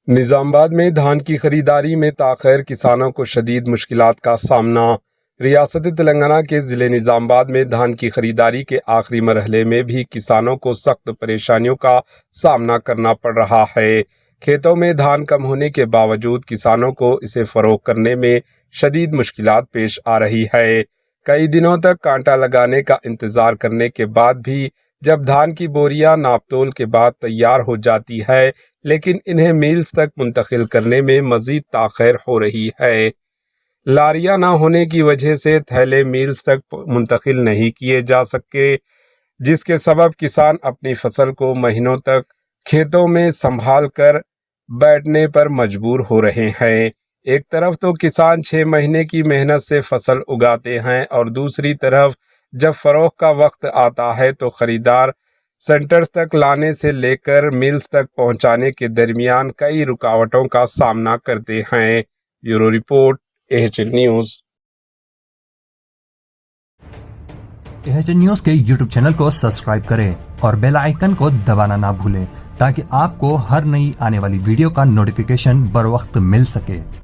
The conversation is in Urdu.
نظام آباد میں دھان کی خریداری میں تاخیر، کسانوں کو شدید مشکلات کا سامنا۔ ریاست تلنگانہ کے ضلع نظام آباد میں دھان کی خریداری کے آخری مرحلے میں بھی کسانوں کو سخت پریشانیوں کا سامنا کرنا پڑ رہا ہے۔ کھیتوں میں دھان کم ہونے کے باوجود کسانوں کو اسے فروخت کرنے میں شدید مشکلات پیش آ رہی ہے۔ کئی دنوں تک کانٹا لگانے کا انتظار کرنے کے بعد بھی جب دھان کی بوریاں ناپ تول کے بعد تیار ہو جاتی ہے، لیکن انہیں میلز تک منتقل کرنے میں مزید تاخیر ہو رہی ہے۔ لاریاں نہ ہونے کی وجہ سے تھیلے میلز تک منتقل نہیں کیے جا سکے، جس کے سبب کسان اپنی فصل کو مہینوں تک کھیتوں میں سنبھال کر بیٹھنے پر مجبور ہو رہے ہیں۔ ایک طرف تو کسان 6 مہینے کی محنت سے فصل اگاتے ہیں اور دوسری طرف جب فروخت کا وقت آتا ہے تو خریدار سینٹرز تک لانے سے لے کر میلز تک پہنچانے کے درمیان کئی رکاوٹوں کا سامنا کرتے ہیں۔ Bureau report AHN news. AHN news کے YouTube چینل کو سبسکرائب کریں اور بیل آئیکن کو دبانا نہ بھولیں تاکہ آپ کو ہر نئی آنے والی ویڈیو کا نوٹیفیکیشن بر وقت مل سکے۔